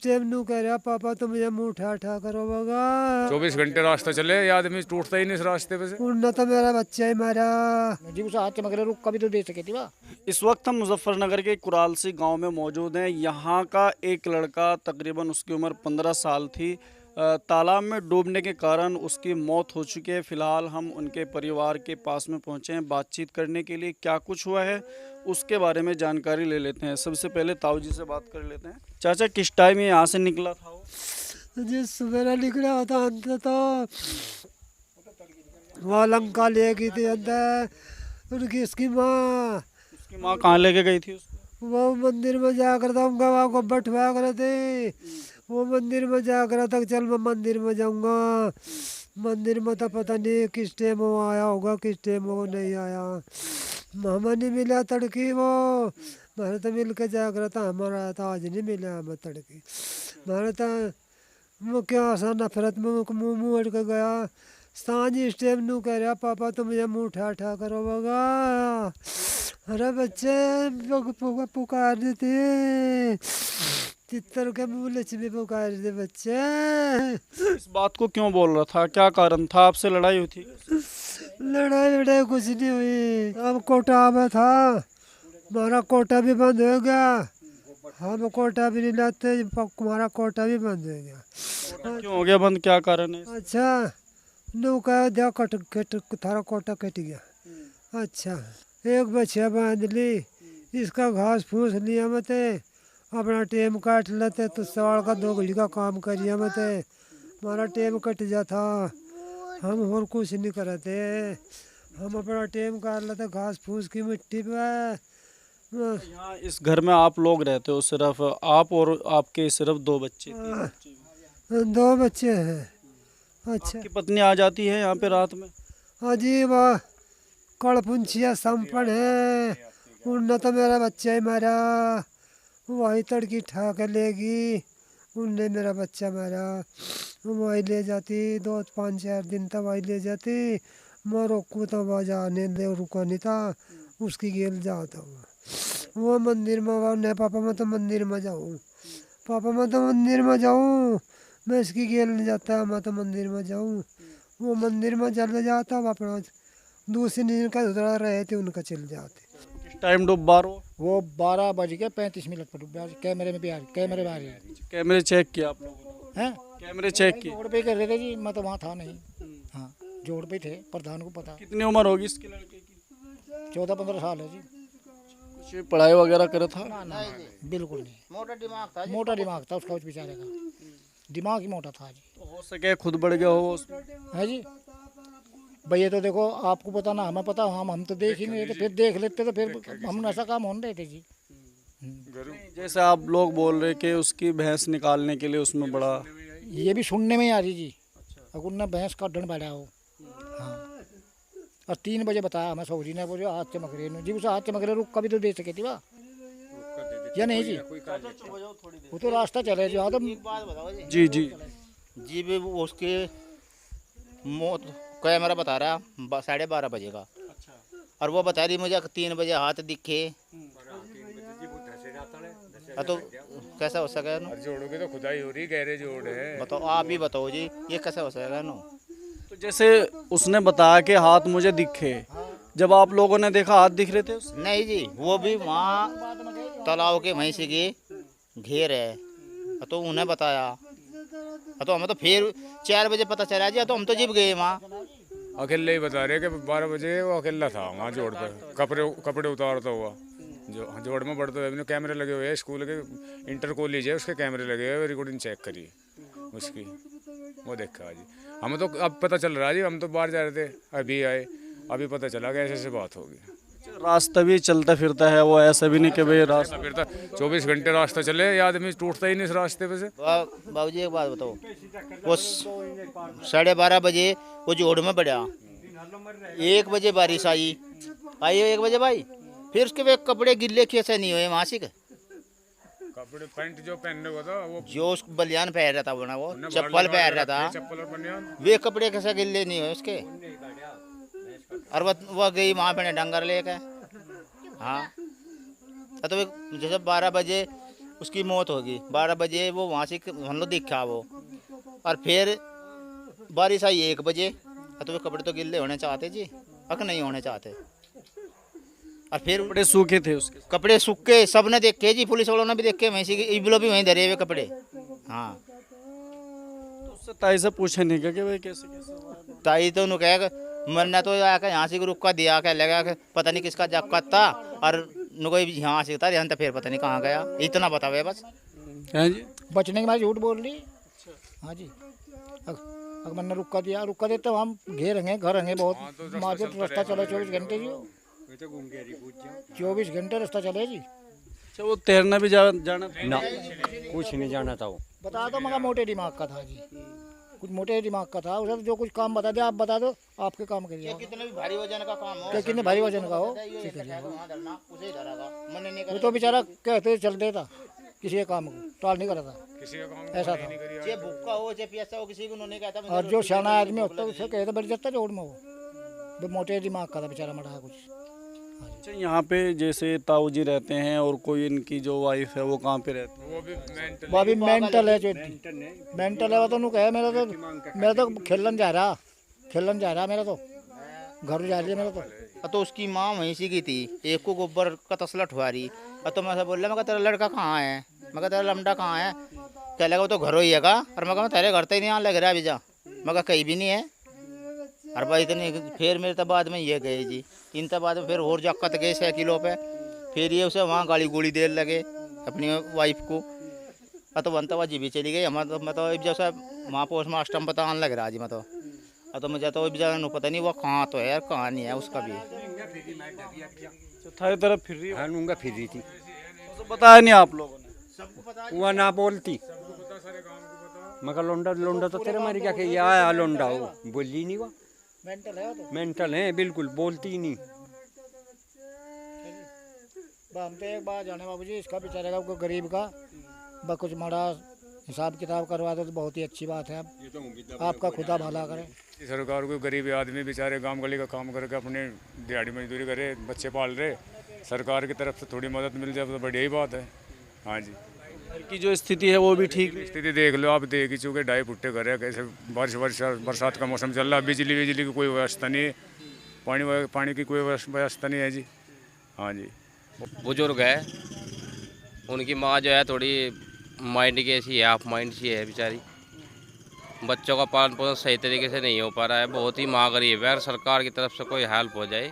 टेम नू कह रहा पापा तो मुझे मुंह उठा उठा करो बगा 24 घंटे रास्ता चले ये आदमी टूटता ही नहीं इस रास्ते पे से। उन तो मेरा बच्चा ही मारा। जी उसे हाथ चमक रहे रुक कभी तो दे सके थी वाह। इस वक्त हम मुजफ्फरनगर के कुरालसी गांव में मौजूद हैं। यहाँ का एक लड़का, तकरीबन उसकी उम्र 15 साल थी, तालाब में डूबने के कारण उसकी मौत हो चुकी है। फ़िलहाल हम उनके परिवार के पास में पहुँचे हैं बातचीत करने के लिए। क्या कुछ हुआ है उसके बारे में जानकारी ले लेते हैं। सबसे पहले ताऊ जी से बात कर लेते हैं। चाचा, किस टाइम ये यहाँ से निकला था वो? जी सवेरा निकला होता अंत तो वो लंका ले गई थी अंदर उनकी इसकी माँ। उसकी माँ कहाँ लेके गई थी उसको? वो मंदिर में जाकर था उनका वहाँ को बैठवा कर थे। वो मंदिर में जाकर तक चल मैं मंदिर में जाऊंगा। मंदिर में तो पता नहीं किस टाइम वो आया होगा किस टाइम वो नहीं आया। हमें नहीं मिला तड़की वो। हमारे तो मिल के जाकर था हमारा आया था आज नहीं मिला हमें तड़की। हमारे तो वो क्या आसा नफरत में मुँह मुँह अटक गया। सांझ इस टाइम नू कह रहा पापा तो मुझे मुँह उठा उठा करो बगा। अरे बच्चे पुकार रहे थे चित्तर के मुँह लक्ष्मी पुकार रहे थे बच्चे। इस बात को क्यों बोल रहा था? क्या कारण था? आपसे लड़ाई हुई थी? लड़ाई वड़ाई कुछ नहीं हुई। अब कोटा में था हमारा कोटा भी बंद हो गया। हम कोटा भी नहीं लाते हमारा कोटा भी बंद हो गया। क्यों हो गया बंद? क्या कारण है? अच्छा नौका दिया कट थारा कोटा कट गया। अच्छा एक बछिया बांध ली इसका घास फूस लिया मत अपना टेम काट लेते तो सवाल का 2 घड़ी का काम करिए मत हमारा टेम कट जाता। हम और कुछ नहीं करते हम अपना टेम काट लेते घास फूस की मिट्टी पे। यहाँ इस घर में आप लोग रहते हो? सिर्फ आप और आपके सिर्फ 2 बच्चे? 2 बच्चे हैं। अच्छा आपकी पत्नी आ जाती है यहाँ पे रात में? अजीब कड़पुंछिया संपन्न है। उनने तो मेरा बच्चा ही मारा। वही तड़की ठा कर लेगी उनने मेरा बच्चा मारा। वही ले जाती 2-5-4 दिन तक वही ले जाती। मैं रोकू तो वह जाने दे रुका नहीं था उसकी गेल जाता हूँ। वो मंदिर में वो नहीं पापा मैं तो मंदिर में जाऊँ पापा मैं तो मंदिर में जाऊँ। मैं इसकी गेल नहीं जाता मैं तो मंदिर में जाऊँ। वो मंदिर में चले जाता वो अपना दूसरी दिन का उधर रहे थे उनका चल जाते। किस टाइम डूबा रहो? वो 12:35 पर डूब गया। कैमरे में भी आ कैमरे में आ रही है। कैमरे चेक किया आप लोगों ने? हैं कैमरे चेक किए? जोड़ पे कर रहे थे जी मैं तो वहाँ था नहीं। हाँ जोड़ पे थे प्रधान को पता। कितनी उम्र होगी इसके लड़के की? 14-15 साल है जी। कुछ पढ़ाई वगैरह करा था? ना बिल्कुल नहीं। मोटा दिमाग था उसका उस बेचारे का। दिमाग ही मोटा था जी। तो हो सके खुद बढ़ गया हो उसमें? है जी भैया तो देखो आपको पता ना हमें पता। हम तो देख ही नहीं रहे थे फिर देख लेते तो फिर हम ऐसा काम हो नहीं रहे थे जी। जैसे आप लोग बोल रहे कि उसकी भैंस निकालने के लिए उसमें बड़ा, ये भी सुनने में ही आ रही जी। अगर उनने भैंस का ढंड बैठा हो। हाँ और 3 बजे बताया हमें सौरी ने बोले हाथ चमक रहे जी उसे हाथ चमक रहे रुक कभी तो दे सके थी वाह या नहीं जी। वो तो रास्ता चले जो। हाँ तो जी जी जी भी उसके मौत कैमरा बता रहा 12:30 बजे का। और वो बता रही मुझे 3 बजे हाथ दिखे। तो कैसा हो सका ना? जोड़ों की तो खुदाई हो रही गहरे जोड़ है। बताओ आप ही बताओ जी ये कैसा हो सकेगा ना? तो जैसे उसने बताया कि हाथ मुझे दिखे, जब आप लोगों ने देखा हाथ दिख रहे थे उससे? नहीं जी वो भी वहाँ तालाब के वहीं से घेर है। तो उन्हें बताया तो हमें तो फिर 4 बजे पता चला जी। तो हम तो जिब गए वहाँ। अकेले ही बता रहे कि 12 बजे वो अकेला था वहाँ जोड़ पे कपड़े उतारता हुआ। जोड़ में बढ़ते हुए कैमरे लगे हुए हैं स्कूल के। इंटर कॉलेज है उसके कैमरे लगे हुए रिकॉर्डिंग चेक करिए उसकी वो देखा जी। हमें तो अब पता चल रहा है जी। हम तो बाहर जा रहे थे अभी आए अभी पता चला कि ऐसे बात होगी। रास्ता भी चलता फिरता है वो, ऐसा भी नहीं कि भाई रास्ता फिर 24 घंटे रास्ता चले ये आदमी टूटता ही नहीं इस रास्ते पे से। बाबू जी एक बात बताओ वो 12:30 बजे वो जोड़ में बढ़ा। 1 बजे बारिश आई 1 बजे भाई। फिर उसके वे कपड़े गिल्ले कैसे नहीं हुए वहाँ से? कपड़े पैंट जो पहनने को था वो जो उस बलियान पहन रहा था वो चप्पल पहन रहा था चप्पल और बनियान वे कपड़े कैसे गिल्ले नहीं हुए उसके? और वह गई वहाँ पे डंगर लेके। हाँ तो जैसे 12 बजे उसकी मौत होगी। 12 बजे वो वहाँ से हम लोग देखा वो, और फिर बारिश आई 1 बजे। तो वो कपड़े तो गिल्ले होने चाहते जी, अक नहीं होने चाहते। और फिर बड़े सूखे थे उसके। कपड़े सूखे सब ने देखे जी, पुलिस वालों ने भी देखे, वहीं से इबलो भी वहीं धरे हुए कपड़े। हाँ, तो उससे ताई से पूछे नहीं क्या कि भाई कैसे कैसे हुआ है? ताई तो उन्होंने कहा मरना तो आकर यहाँ से रुका दिया, क्या लगा कि पता नहीं किसका जक्कत था, और कोई यहाँ से था यहाँ, तो फिर पता नहीं कहाँ गया, इतना बता हुआ बस। हैं जी? बचने के बाद झूठ बोल ली। हाँ जी, अगर मैंने रुका दिया तो हम घेरेंगे घर रहेंगे बहुत मार्केट रास्ता चले 24 घंटे जी, 24 घंटे रास्ता चले जी। अच्छा, वो तैरना भी जाना था? ना कुछ नहीं जाना था वो। बता दो मगर मोटे दिमाग का था जी, कुछ मोटे दिमाग का था उसे, जो कुछ काम बता दे आप बता दो, आपके काम करिए। कितने भी भारी वजन का काम हो, कितने भारी वजन का हो ठीक है, वो तो बेचारा कहते चल देता, किसी के काम को टाल नहीं करा था, किसी का काम ऐसा था। चाहे भूखा हो चाहे प्यासा हो, किसी को उन्होंने कहता और जो सियाना आदमी होता है उसे कहते बढ़ जाता रोड में, वो मोटे दिमाग का था बेचारा, मरा कुछ। अच्छा, यहाँ पे जैसे ताऊ जी रहते हैं और कोई इनकी जो वाइफ है वो कहाँ पे रहती है? वो भी मेंटल वो अभी मेंटल है, मेंटल है वो तो कहे मेरा तो खेलन जा रहा मेरा तो घर जा रही है मेरा तो। तो उसकी माँ वहीं से की थी, एक को गोबर का तसला ठुआ रही। तो मैं बोल रहा, मैं तेरा लड़का कहाँ है, मैं तेरा लमडा कहाँ है, कह लगा वो तो घर ही है का, और मैं तेरे घर तो ही नहीं आने लग रहा अभी जा, मैं कहीं भी नहीं है। और भाई इतनी फिर मेरे तब बाद में ये गए जी, इन तब बाद में फिर और जक्कत गए साइकिलों पे, फिर ये उसे वहाँ गाड़ी गोली देर लगे अपनी वाइफ को। तो बनता हुआ जी भी चली गई। हमारा तो मतलब जैसा वहाँ पोस्ट मास्टर में बताने लग रहा जी, मैं तो मुझे तो बेचारा पता नहीं वो कहाँ तो है और कहाँ नहीं है उसका भी। थारी तरफ फिर रही हाँ नूंगा फिर रही थी, तो बताया नहीं आप लोगों ने? वह ना बोलती, मगर लोंडा लोंडा तो तेरे मारी क्या कि ये आया लोंडा, वो बोली नहीं, वो मेंटल है वो तो। मेंटल है बिल्कुल, बोलती ही नहीं। हम तो एक बार जाने बाबू जी, इसका बेचारे का गरीब का कुछ माड़ा हिसाब किताब करवा दो तो बहुत ही अच्छी बात है, आपका खुदा भला करे। सरकार को गरीब आदमी बेचारे गांव गली का काम करके अपने दिहाड़ी मजदूरी करे, बच्चे पाल रहे, सरकार की तरफ से थोड़ी मदद मिल जाए तो बढ़िया ही बात है। हाँ जी, घर की जो स्थिति है वो भी ठीक नहीं। स्थिति देख लो आप, देख ही चुके, ढाई फुट्टे घर है, कैसे बरसात का मौसम चल रहा है, बिजली की कोई व्यवस्था नहीं है, पानी की कोई व्यवस्था नहीं है जी। हाँ जी, बुजुर्ग है, उनकी माँ जो है थोड़ी माइंड की ऐसी है, हाफ माइंड सी है बेचारी, बच्चों का पालन पोषण सही तरीके से नहीं हो पा रहा है, बहुत ही माँ गरीब है, सरकार की तरफ से कोई हेल्प हो जाए